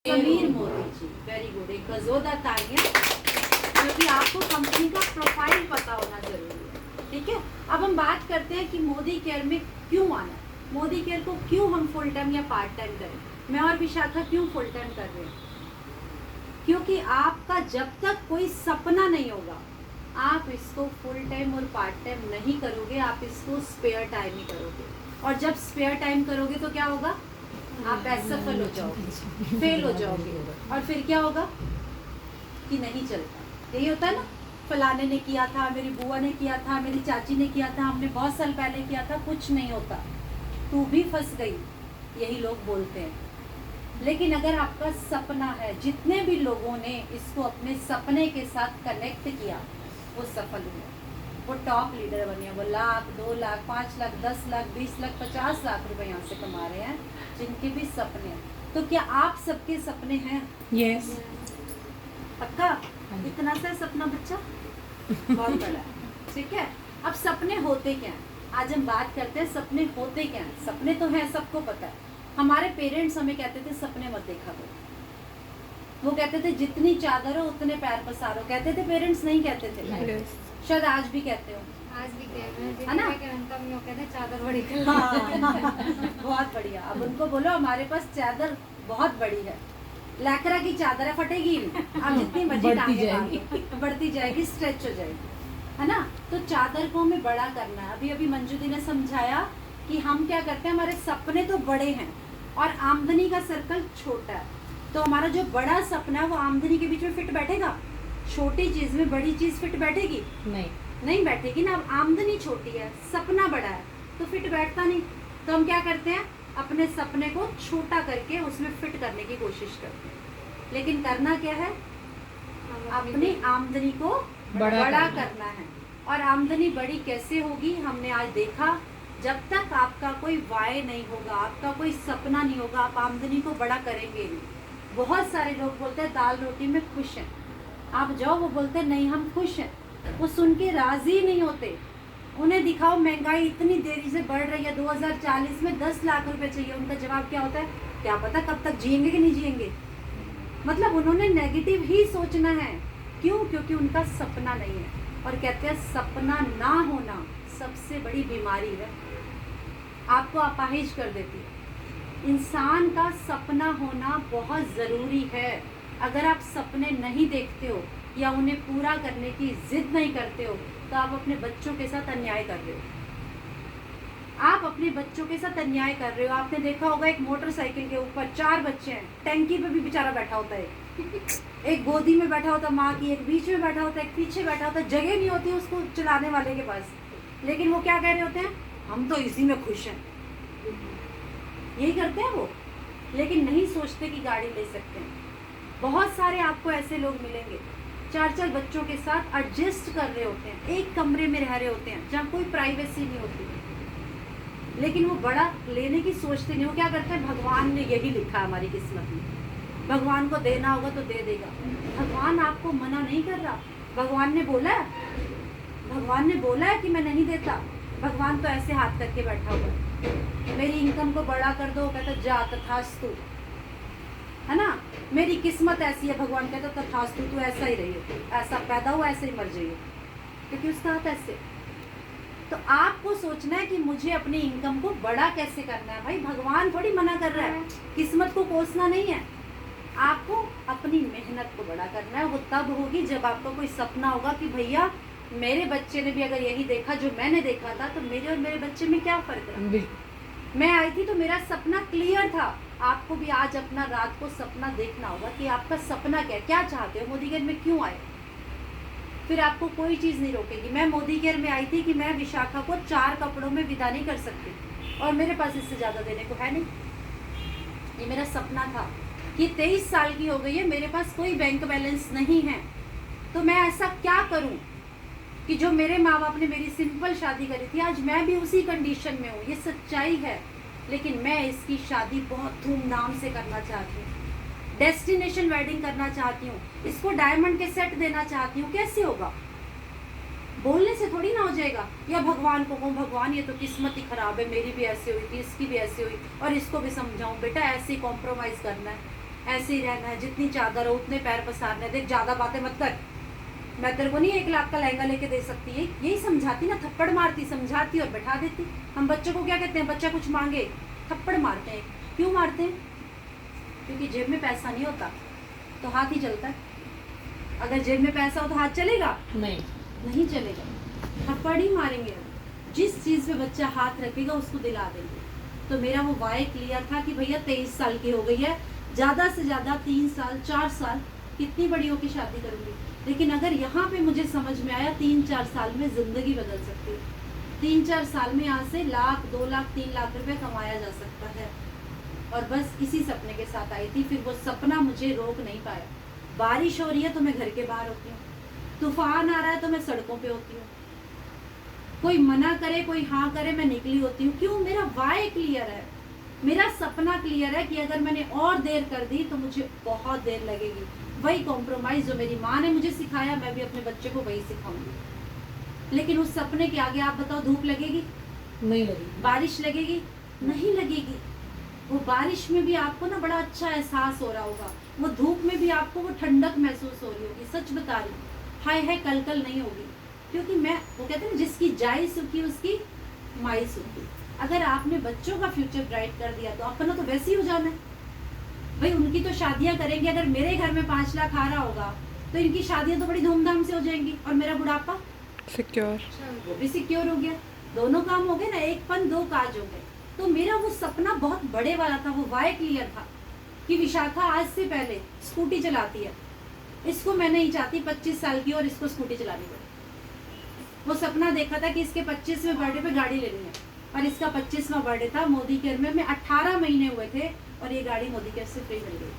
Sameer Modi ji, very good, एक गजोदा तालियां, क्योंकि आपको कंपनी का प्रोफाइल पता होना जरूरी है। ठीक है, अब हम बात करते हैं कि मोदी केयर में क्यों आना, मोदी केयर को क्यों हम फुल टाइम या पार्ट टाइम करें। मैं और विशाखा क्यों फुल टाइम कर रहे हैं, क्योंकि आपका जब तक कोई सपना नहीं होगा आप इसको फुल टाइम और पार्ट टाइम नहीं करोगे, आप इसको स्पेयर टाइम ही करोगे। और जब स्पेयर टाइम करोगे तो क्या होगा, आप असफल हो जाओगे, फेल हो जाओगे, और फिर क्या होगा कि नहीं चलता। यही होता है ना, फलाने ने किया था, मेरी बुआ ने किया था, मेरी चाची ने किया था, हमने बहुत साल पहले किया था, कुछ नहीं होता, तू भी फंस गई, यही लोग बोलते हैं। लेकिन अगर आपका सपना है, जितने भी लोगों ने इसको अपने सपने के साथ कनेक्ट किया वो सफल हुए, वो टॉप लीडर बने, वो लाख, 2 लाख, 5 लाख, 10 लाख, 20 लाख, 50 लाख रुपए यहाँ से कमा रहे हैं, जिनके भी सपने हैं। तो क्या आप सबके सपने हैं? यस। पक्का? इतना सा सपना बच्चा बहुत बड़ा है। ठीक है, अब सपने होते क्या हैं, आज हम बात करते हैं सपने होते क्या हैं। सपने तो हैं, सबको पता है। हमारे पेरेंट्स हमें कहते थे सपने मत देखा करो, वो कहते थे जितनी चादर हो उतने पैर पसारो, कहते थे पेरेंट्स, नहीं कहते थे? शायद आज भी कहते हो, आज भी कहते हैं, है ना? कहते हैं चादर बड़ी बहुत बढ़िया। अब उनको बोलो हमारे पास चादर बहुत बड़ी है, लैकरा की चादर है, फटेगी नहीं, आप जितनी मर्जी टांगे बांधो, बढ़ती जाएगी, स्ट्रेच हो जाएगी, है ना? तो चादर को हमें बड़ा करना है। अभी अभी मंजू दी ने समझाया कि हम क्या करते हैं, हमारे सपने तो बड़े हैं और आमदनी का सर्कल छोटा है। तो हमारा जो बड़ा सपना है वो आमदनी के बीच में फिट बैठेगा? छोटी चीज में बड़ी चीज फिट बैठेगी? नहीं बैठेगी ना। अब आमदनी छोटी है, सपना बड़ा है, तो फिट बैठता नहीं। तो हम क्या करते हैं, अपने सपने को छोटा करके उसमें फिट करने की कोशिश करते हैं। लेकिन करना क्या है, अपनी आमदनी को बड़ा करना है। और आमदनी बड़ी कैसे होगी, हमने आज देखा, जब तक आपका कोई वाय नहीं होगा, आपका कोई सपना नहीं होगा, आप आमदनी को बड़ा करेंगे नहीं। बहुत सारे लोग बोलते हैं दाल रोटी में खुश हैं, आप जाओ, वो बोलते हैं नहीं हम खुश हैं, वो सुन के राजी नहीं होते। उन्हें दिखाओ महंगाई इतनी देरी से बढ़ रही है, 2040 में 10 लाख रुपए चाहिए, उनका जवाब क्या होता है, क्या पता कब तक जिएंगे कि नहीं जिएंगे। मतलब उन्होंने नेगेटिव ही सोचना है। क्यों? क्योंकि उनका सपना नहीं है। और कहते हैं सपना ना होना सबसे बड़ी बीमारी है, आपको अपाहिज कर देती है। इंसान का सपना होना बहुत ज़रूरी है। अगर आप सपने नहीं देखते हो या उन्हें पूरा करने की जिद नहीं करते हो तो आप अपने बच्चों के साथ अन्याय कर रहे हो। आप अपने बच्चों के साथ अन्याय कर रहे हो। आपने देखा होगा एक मोटरसाइकिल के ऊपर 4 बच्चे हैं, टैंकी पे भी बेचारा बैठा होता है, एक गोदी में बैठा होता है माँ की, एक बीच में बैठा होता है, एक पीछे बैठा होता है, जगह नहीं होती उसको चलाने वाले के पास। लेकिन वो क्या कह रहे होते हैं, हम तो इसी में खुश हैं। यही करते हैं वो, लेकिन नहीं सोचते कि गाड़ी ले सकते हैं। बहुत सारे आपको ऐसे लोग मिलेंगे 4-4 बच्चों के साथ एडजस्ट कर रहे होते हैं, एक कमरे में रह रहे होते हैं जहाँ कोई प्राइवेसी नहीं होती, लेकिन वो बड़ा लेने की सोचते नहीं। वो क्या करते हैं, भगवान ने यही लिखा है हमारी किस्मत में, भगवान को देना होगा तो दे देगा। भगवान आपको मना नहीं कर रहा, भगवान ने बोला है कि मैं नहीं देता। भगवान तो ऐसे हाथ करके बैठा हुआ है, मेरी इनकम को बड़ा कर दो, कहता जा तथास्तु, है ना? मेरी किस्मत ऐसी है, भगवान कहता तथास्तु, तू ऐसा ही रहिए, ऐसा पैदा हुआ ऐसे ही मर जाइए, क्योंकि उसका हाथ ऐसे। तो आपको सोचना है कि मुझे अपनी इनकम को बड़ा कैसे करना है। भाई भगवान थोड़ी मना कर रहा है, किस्मत को कोसना नहीं है, आपको अपनी मेहनत को बड़ा करना है। वो तब होगी जब आपका कोई सपना होगा कि भैया मेरे बच्चे ने भी अगर यही देखा जो मैंने देखा था, तो मेरे और मेरे बच्चे में क्या फर्क है। मैं आई थी तो मेरा सपना क्लियर था। आपको भी आज अपना रात को सपना देखना होगा कि आपका सपना क्या है, क्या चाहते हो, मोदी केयर में क्यों आए। फिर आपको कोई चीज़ नहीं रोकेगी। मैं मोदी केयर में आई थी कि मैं विशाखा को 4 कपड़ों में विदा नहीं कर सकती, और मेरे पास इससे ज़्यादा देने को है नहीं। ये मेरा सपना था कि 23 साल की हो गई है, मेरे पास कोई बैंक बैलेंस नहीं है, तो मैं ऐसा क्या करूं कि जो मेरे माँ बाप ने मेरी सिंपल शादी करी थी, आज मैं भी उसी कंडीशन में हूँ। ये सच्चाई है, लेकिन मैं इसकी शादी बहुत धूमधाम से करना चाहती हूँ, डेस्टिनेशन वेडिंग करना चाहती हूँ, इसको डायमंड के सेट देना चाहती हूँ। कैसे होगा, बोलने से थोड़ी ना हो जाएगा। या भगवान को कहूँ, भगवान ये तो किस्मत ही खराब है, मेरी भी ऐसे हुई थी, इसकी भी ऐसे हुई, और इसको भी समझाऊँ बेटा ऐसे कॉम्प्रोमाइज़ करना है। ऐसे ही रहना है, जितनी चादर हो उतने पैर पसारने, देख ज्यादा बातें मत कर, मैं तेरे को नहीं 1 लाख का लहंगा लेके दे सकती है, यही समझाती ना, थप्पड़ मारती, समझाती और बैठा देती। हम बच्चों को क्या कहते हैं, बच्चा कुछ मांगे थप्पड़ मारते हैं। क्यों मारते हैं? क्योंकि जेब में पैसा नहीं होता तो हाथ ही चलता है। अगर जेब में पैसा हो तो हाथ चलेगा? नहीं चलेगा, थप्पड़ ही मारेंगे। जिस चीज़ पे बच्चा हाथ रखेगा उसको दिला देंगे। तो मेरा वो वाय क्लियर था कि भैया 23 साल की हो गई है, ज़्यादा से ज़्यादा 3 साल 4 साल, कितनी बड़ी होकर शादी करूँगी। लेकिन अगर यहाँ पे मुझे समझ में आया 3-4 साल में ज़िंदगी बदल सकती है, 3-4 साल में यहाँ से 1 लाख 2 लाख 3 लाख रुपए कमाया जा सकता है। और बस इसी सपने के साथ आई थी। फिर वो सपना मुझे रोक नहीं पाया। बारिश हो रही है तो मैं घर के बाहर होती हूँ, तूफान आ रहा है तो मैं सड़कों पे होती हूँ, कोई मना करे कोई हाँ करे मैं निकली होती हूँ। क्यों? मेरा वाय क्लियर है, मेरा सपना क्लियर है कि अगर मैंने और देर कर दी तो मुझे बहुत देर लगेगी। वही कॉम्प्रोमाइज जो मेरी माँ ने मुझे सिखाया, मैं भी अपने बच्चे को वही सिखाऊंगी। लेकिन उस सपने के आगे आप बताओ, धूप लगेगी? नहीं लगेगी। बारिश लगेगी? नहीं लगेगी। वो बारिश में भी आपको ना बड़ा अच्छा एहसास हो रहा होगा, वो धूप में भी आपको वो ठंडक महसूस हो रही होगी। सच बता रही हूँ, हाय हाय कल कल नहीं होगी। क्योंकि मैं, वो कहते हैं ना, जिसकी जाई सुखी उसकी माई सुखी। अगर आपने बच्चों का फ्यूचर ब्राइट कर दिया तो अपना तो वैसे ही हो जाना है भाई। उनकी तो शादियां करेंगे, अगर मेरे घर में 5 लाख आ रहा होगा तो इनकी शादियां तो बड़ी धूमधाम से हो जाएंगी, और मेरा बुढ़ापा सिक्योर, वो भी सिक्योर हो गया। दोनों काम हो गए ना, एक पन दो काज हो गए। तो मेरा वो सपना बहुत बड़े वाला था, वो वाय क्लियर था कि विशाखा आज से पहले स्कूटी चलाती है, इसको मैं नहीं चाहती 25 साल की और इसको स्कूटी चलानी पड़े। वो सपना देखा था कि इसके 25वें बर्थडे पे गाड़ी लेनी है, और इसका 25वां बर्थडे था मोदी केयर में 18 महीने हुए थे, और ये गाड़ी मोदी केयर से फ्री मिल गई।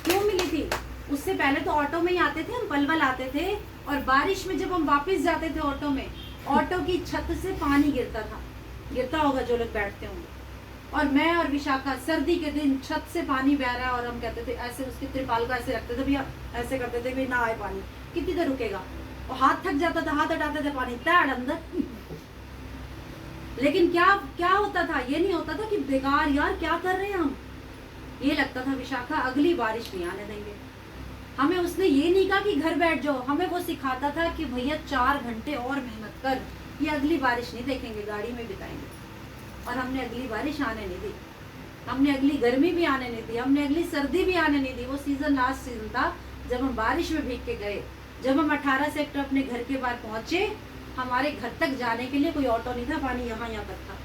क्यों मिली थी? उससे पहले तो ऑटो में ही आते थे हम, पलवल आते थे, और बारिश में जब हम वापस जाते थे ऑटो में, ऑटो की छत से पानी गिरता था, गिरता होगा जो लोग बैठते होंगे, और मैं और विशाखा सर्दी के दिन छत से पानी बह रहा है, और हम कहते थे ऐसे, उसकी त्रिपाल को ऐसे रखते थे भैया, ऐसे करते थे भी ना आए पानी, कितनी देर रुकेगा, और हाथ थक जाता था, हाथ हटाते थे पानी तैर अंदर। लेकिन क्या क्या होता था? ये नहीं होता था कि बेकार यार क्या कर रहे हैं हम, ये लगता था विशाखा अगली बारिश नहीं आने देंगे हमें। उसने ये नहीं कहा कि घर बैठ जाओ, हमें वो सिखाता था कि भैया 4 घंटे और मेहनत कर, ये अगली बारिश नहीं देखेंगे, गाड़ी में बिताएंगे। और हमने अगली बारिश आने नहीं दी, हमने अगली गर्मी भी आने नहीं दी, हमने अगली सर्दी भी आने नहीं दी। वो सीजन लास्ट सीजन था जब हम बारिश में भीग के गए। जब हम 18 सेक्टर अपने घर के बाहर पहुंचे, हमारे घर तक जाने के लिए कोई ऑटो नहीं था, पानी यहाँ तक था,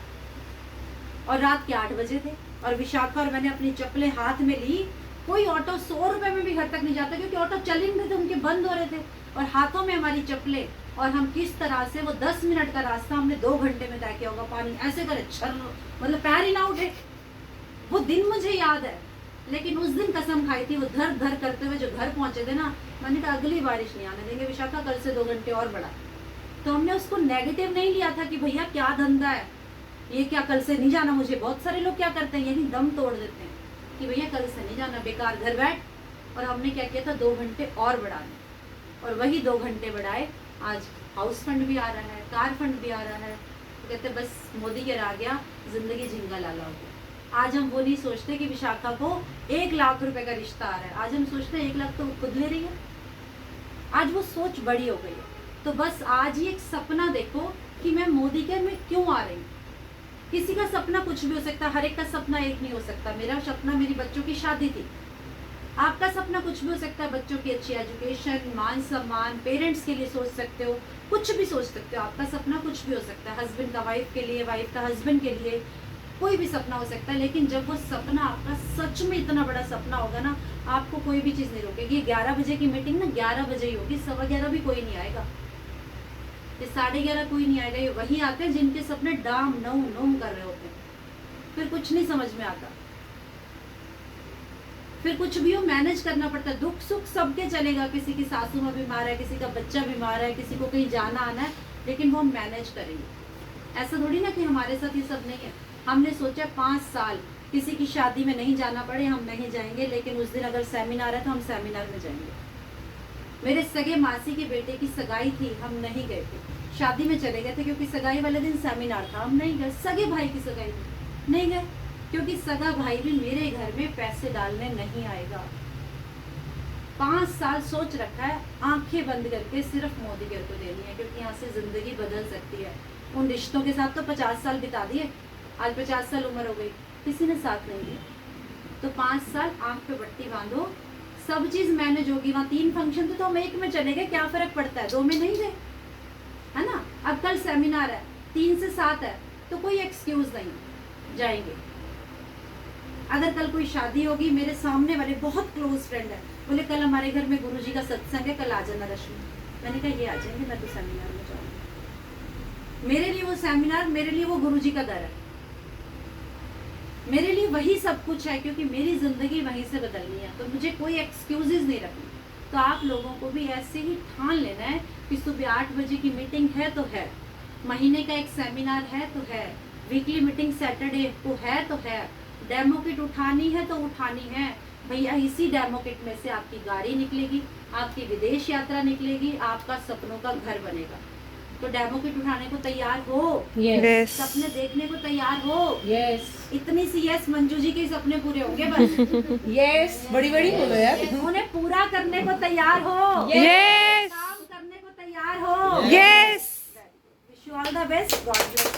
और रात के 8 बजे थे, और विशाखा और मैंने अपनी चप्पलें हाथ में ली। कोई ऑटो 100 रुपए में भी घर तक नहीं जाता, क्योंकि ऑटो चल ही नहीं थे, उनके बंद हो रहे थे, और हाथों में हमारी चप्पलें, और हम किस तरह से वो 10 मिनट का रास्ता हमने 2 घंटे में तय किया होगा। पानी ऐसे करे छर, मतलब पैर ही ना उठे। वो दिन मुझे याद है, लेकिन उस दिन कसम खाई थी, वो धर धर करते हुए जो घर पहुंचे थे ना, मैंने कहा अगली बारिश नहीं आने देंगे विशाखा, कल से 2 घंटे और बढ़ा। तो हमने उसको नेगेटिव नहीं लिया था कि भैया क्या धंधा है ये, क्या कल से नहीं जाना मुझे। बहुत सारे लोग क्या करते हैं, यही दम तोड़ देते हैं कि भैया कल से नहीं जाना, बेकार घर बैठ। और हमने क्या किया था, 2 घंटे और बढ़ाने, और वही 2 घंटे बढ़ाए। आज हाउस फंड भी आ रहा है, कार फंड भी आ रहा है, तो कहते बस मोदी केयर आ गया, जिंदगी झिंगा लाला हो गया। आज हम वो नहीं सोचते कि विशाखा को 1 लाख रुपए का रिश्ता आ रहा है, आज हम सोचते हैं 1 लाख तो वो खुद ले रही है। आज वो सोच बड़ी हो गई है। तो बस आज ही एक सपना देखो कि मैं मोदी केयर में क्यों आ रही हूँ। किसी का सपना कुछ भी हो सकता है, हर एक का सपना एक नहीं हो सकता। मेरा सपना मेरी बच्चों की शादी थी, आपका सपना कुछ भी हो सकता है, बच्चों की अच्छी एजुकेशन, मान सम्मान, पेरेंट्स के लिए सोच सकते हो, कुछ भी सोच सकते हो। आपका सपना कुछ भी हो सकता है, हस्बैंड का वाइफ के लिए, वाइफ का हस्बैंड के लिए, कोई भी सपना हो सकता है। लेकिन जब वो सपना आपका सच में इतना बड़ा सपना होगा ना, आपको कोई भी चीज़ नहीं रोकेगी। 11 बजे की मीटिंग ना 11 बजे ही होगी, 11:15 भी कोई नहीं आएगा, ये 11:30 कोई नहीं आएगा। ये वही आते हैं जिनके सपने डाम नौम नौम कर रहे होते हैं, फिर कुछ नहीं समझ में आता, फिर कुछ भी हो मैनेज करना पड़ता है। दुख सुख सबके चलेगा, किसी की सासू माँ बीमार है, किसी का बच्चा बीमार है, किसी को कहीं जाना आना है, लेकिन वो हम मैनेज करेंगे। ऐसा थोड़ी ना कि हमारे साथ ये सब नहीं है। हमने सोचा 5 साल किसी की शादी में नहीं जाना पड़े, हम नहीं जाएंगे, लेकिन उस दिन अगर सेमिनार है तो हम सेमिनार में जाएंगे। मेरे सगे मासी के बेटे की सगाई थी, हम नहीं गए थे, शादी में चले गए थे, क्योंकि सगाई वाले दिन सेमिनार था, हम नहीं गए। सगे भाई की सगाई थी, नहीं गए। क्योंकि सगा भाई भी मेरे घर में पैसे डालने नहीं आएगा। 5 साल सोच रखा है, आंखें बंद करके सिर्फ मोदी घर को देनी है, क्योंकि यहाँ से जिंदगी बदल सकती है। उन रिश्तों के साथ तो 50 साल बिता दिए, आज 50 साल उम्र हो गई, किसी ने साथ नहीं दिया। तो 5 साल आंख पे बट्टी बांधो, सब चीज मैनेज होगी। वहाँ 3 फंक्शन थे तो हम 1 में चले गए, क्या फर्क पड़ता है, 2 में नहीं गए, है ना। अब कल सेमिनार है, 3 से 7 है, तो कोई एक्सक्यूज नहीं, जाएंगे। अगर कल कोई शादी होगी, मेरे सामने वाले बहुत क्लोज फ्रेंड है, बोले कल हमारे घर में गुरुजी का सत्संग है, कल आ जाना रश्मि। मैंने कहा ये आ जाएंगे, मैं तो सेमिनार में जाऊंगी। मेरे लिए वो सेमिनार, मेरे लिए वो गुरुजी का घर है, मेरे लिए वही सब कुछ है, क्योंकि मेरी जिंदगी वहीं से बदलनी है। तो मुझे कोई एक्सक्यूजेस नहीं रखनी। तो आप लोगों को भी ऐसे ही ठान लेना है कि सुबह 8 बजे की मीटिंग है तो है, महीने का एक सेमिनार है तो है, वीकली मीटिंग सैटरडे को है तो है, डेमो किट उठानी है तो उठानी है भैया। इसी डेमो किट में से आपकी गाड़ी निकलेगी, आपकी विदेश यात्रा निकलेगी, आपका सपनों का घर बनेगा। तो डेमो किट उठाने को तैयार हो, Yes. सपने देखने को तैयार हो। यस इतनी सी यस मंजू जी के सपने पूरे होंगे बस। यस बड़ी बड़ी बोलो यार। उन्हें पूरा करने को तैयार हो, यस काम करने को तैयार हो। Yes wish you all the best, God bless.